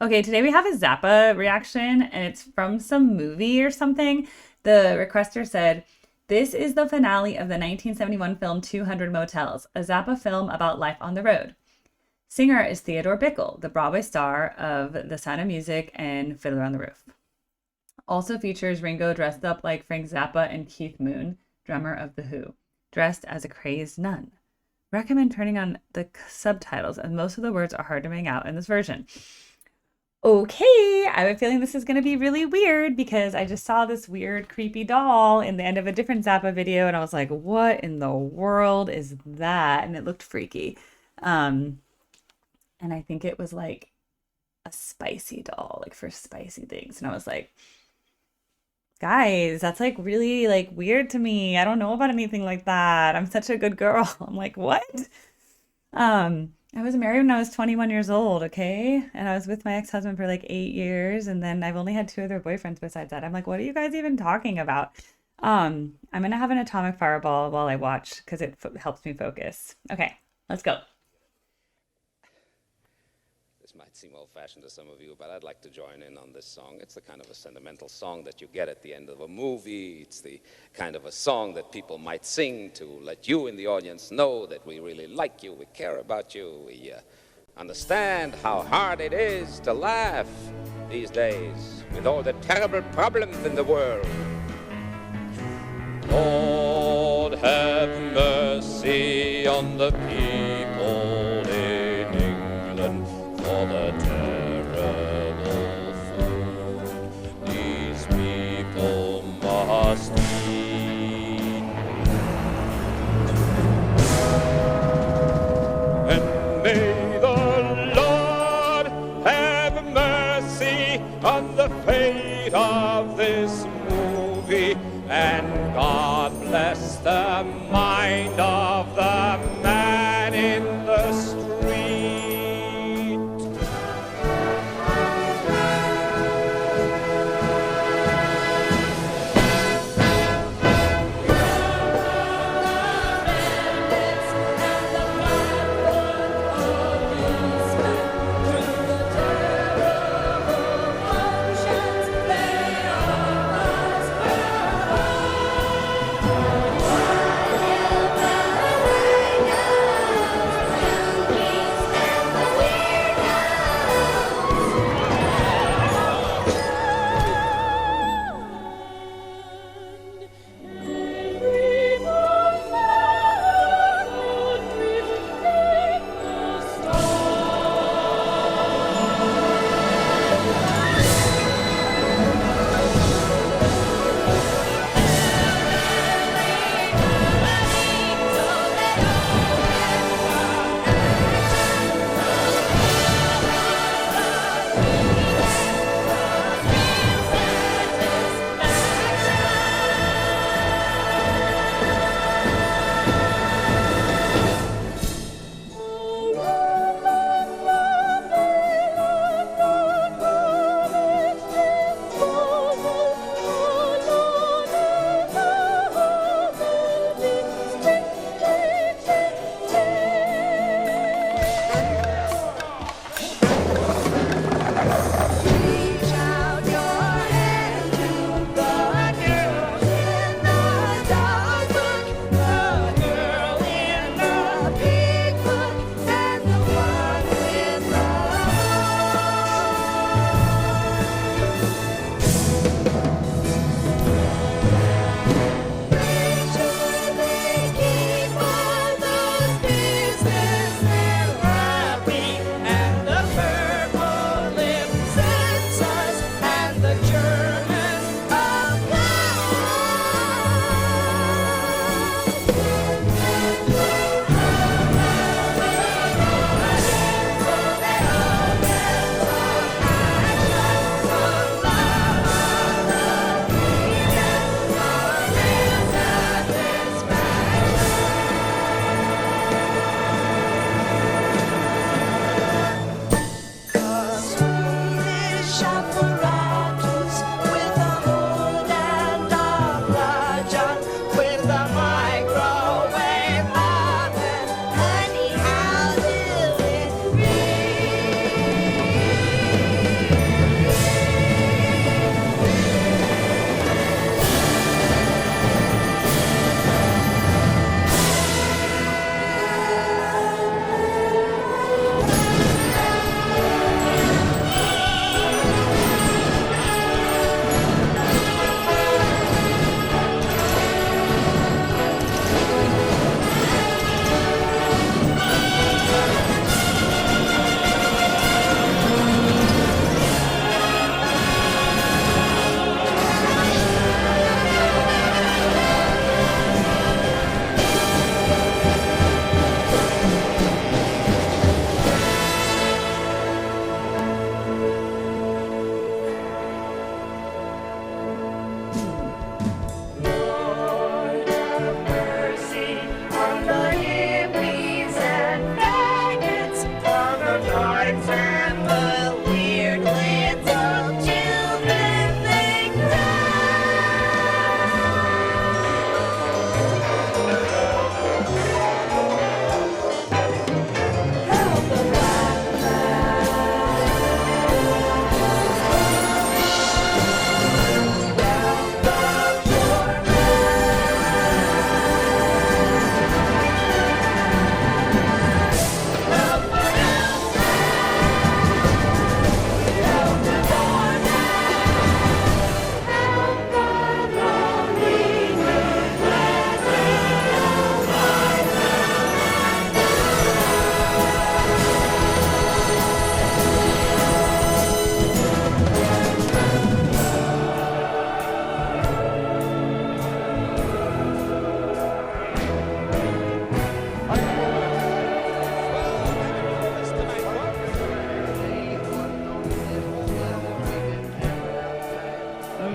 Okay, today we have a Zappa reaction, and it's from some movie or something. The requester said, "This is the finale of the 1971 film 200 Motels, a Zappa film about life on the road. Singer is Theodore Bickle, the Broadway star of The Sound of Music and Fiddler on the Roof. Also features Ringo dressed up like Frank Zappa and Keith Moon, drummer of The Who, dressed as a crazed nun. Recommend turning on the subtitles, as most of the words are hard to make out in this version." Okay, I have a feeling this is going to be really weird because I just saw this weird, creepy doll in the end of a different Zappa video, and I was like, what in the world is that? And it looked freaky. And I think it was like a spicy doll, like for spicy things. And I was like, guys, that's like really like weird to me. I don't know about anything like that. I'm such a good girl. I'm like, what? I was married when I was 21 years old, okay? And I was with my ex-husband for like 8 years, and then I've only had two other boyfriends besides that. I'm like, what are you guys even talking about? I'm gonna have an atomic fireball while I watch because it helps me focus. Okay, let's go. This might seem old-fashioned to some of you, but I'd like to join in on this song. It's the kind of a sentimental song that you get at the end of a movie. It's the kind of a song that people might sing to let you in the audience know that we really like you, we care about you, we understand how hard it is to laugh these days with all the terrible problems in the world. Lord, have mercy on the people in England for the terrible food these people must eat. And may the Lord have mercy on the fate of this movie, and God bless the mind of the man in the street.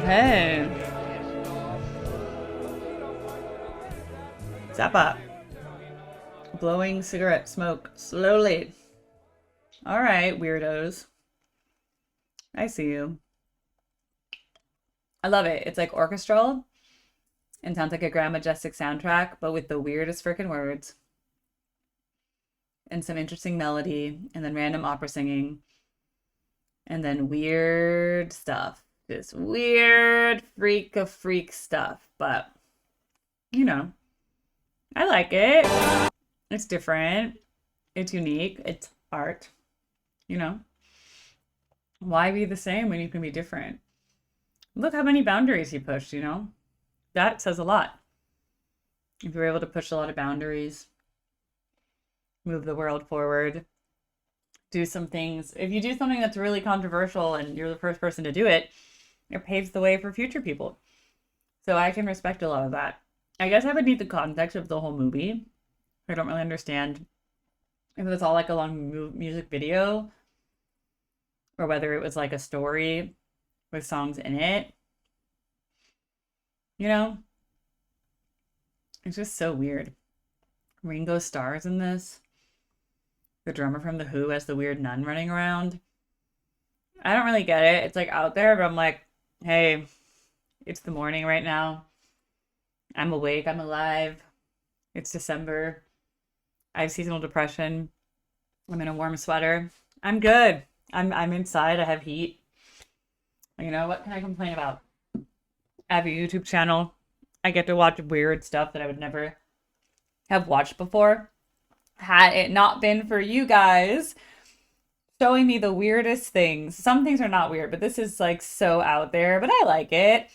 Hey, Zappa, blowing cigarette smoke slowly. All right, weirdos. I see you. I love it. It's like orchestral and sounds like a Grand Majestic soundtrack, but with the weirdest freaking words and some interesting melody and then random opera singing and then weird stuff. Just weird freak of freak stuff. But, you know, I like it. It's different. It's unique. It's art. You know, why be the same when you can be different? Look how many boundaries he pushed, you know? That says a lot. If you're able to push a lot of boundaries, move the world forward, do some things. If you do something that's really controversial and you're the first person to do it, it paves the way for future people. So I can respect a lot of that. I guess I would need the context of the whole movie. I don't really understand if it's all like a long music video or whether it was like a story with songs in it. You know, it's just so weird. Ringo Starr's in this. The drummer from The Who has the weird nun running around. I don't really get it. It's like out there, but I'm like, hey, it's the morning right now. I'm awake. I'm alive. It's December. I have seasonal depression. I'm in a warm sweater. I'm good. I'm inside. I have heat. You know, what can I complain about? I have a YouTube channel. I get to watch weird stuff that I would never have watched before. Had it not been for you guys showing me the weirdest things. Some things are not weird, but this is like so out there, but I like it.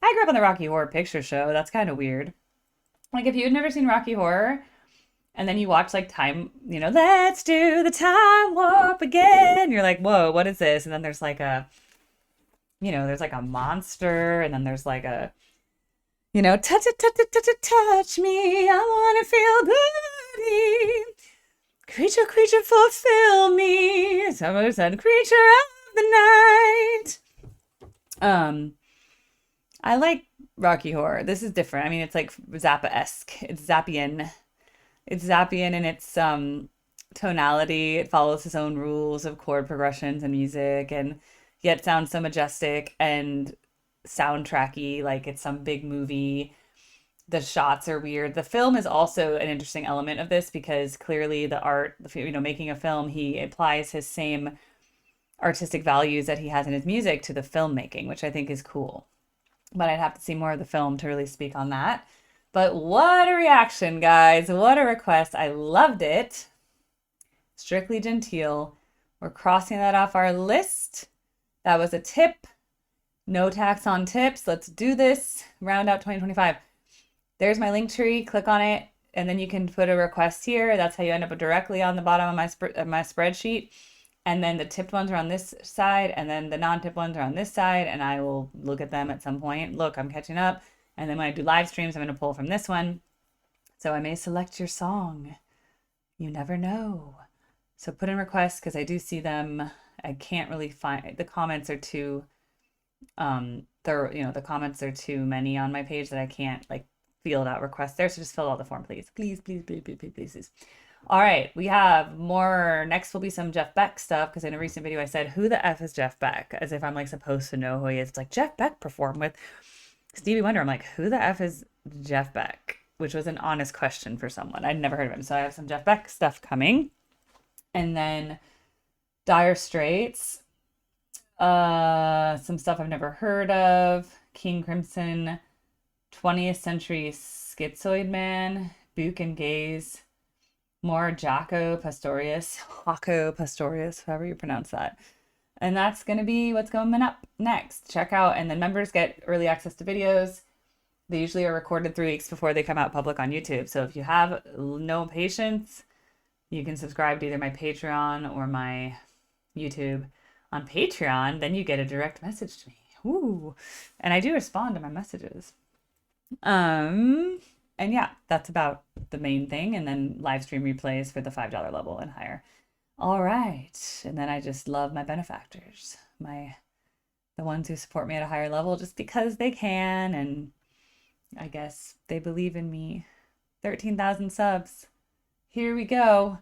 I grew up on the Rocky Horror Picture Show. That's kind of weird. Like if you had never seen Rocky Horror and then you watch like time, you know, let's do the time warp again. You're like, whoa, what is this? And then there's like a, you know, there's like a monster and then there's like a, you know, touch it, touch it, touch it, touch me. I want to feel bloody. Creature, creature, fulfill me. Somebody said, creature of the night. I like Rocky Horror. This is different. I mean, it's like Zappa-esque. It's Zappian. It's Zappian in its tonality. It follows its own rules of chord progressions and music, and yet sounds so majestic and soundtracky, like it's some big movie. The shots are weird. The film is also an interesting element of this because clearly the art, you know, making a film, he applies his same artistic values that he has in his music to the filmmaking, which I think is cool. But I'd have to see more of the film to really speak on that. But what a reaction, guys. What a request. I loved it. Strictly Genteel. We're crossing that off our list. That was a tip. No tax on tips. Let's do this. Round out 2025. There's my link tree. Click on it, and then you can put a request here. That's how you end up directly on the bottom of my spreadsheet. And then the tipped ones are on this side, and then the non-tipped ones are on this side, and I will look at them at some point. Look, I'm catching up. And then when I do live streams, I'm going to pull from this one. So I may select your song. You never know. So put in requests because I do see them. I can't really find the comments are too the comments are too many on my page that I can't like field out requests there. So just fill out the form, please. Please, please, please, please, please, please. All right, we have more. Next will be some Jeff Beck stuff because in a recent video I said, who the F is Jeff Beck? As if I'm like supposed to know who he is. It's like Jeff Beck performed with Stevie Wonder. I'm like, who the F is Jeff Beck? Which was an honest question for someone. I'd never heard of him. So I have some Jeff Beck stuff coming. And then Dire Straits. Some stuff I've never heard of. King Crimson. 20th Century Schizoid Man. Buke and Gaze. More Jaco Pastorius. Jaco Pastorius, however you pronounce that. And that's going to be what's coming up next. Check out, and then members get early access to videos. They usually are recorded 3 weeks before they come out public on YouTube. So if you have no patience, you can subscribe to either my Patreon or my YouTube. On Patreon, then you get a direct message to me. Ooh. And I do respond to my messages. And yeah, that's about the main thing. And then live stream replays for the $5 level and higher. All right. And then I just love my benefactors, my the ones who support me at a higher level just because they can, and I guess they believe in me. 13,000 subs. Here we go.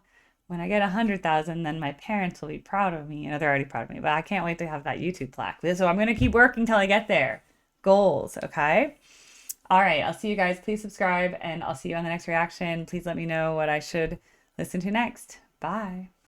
When I get 100,000, then my parents will be proud of me. You know, they're already proud of me, but I can't wait to have that YouTube plaque. So I'm going to keep working till I get there. Goals, okay? All right, I'll see you guys. Please subscribe, and I'll see you on the next reaction. Please let me know what I should listen to next. Bye.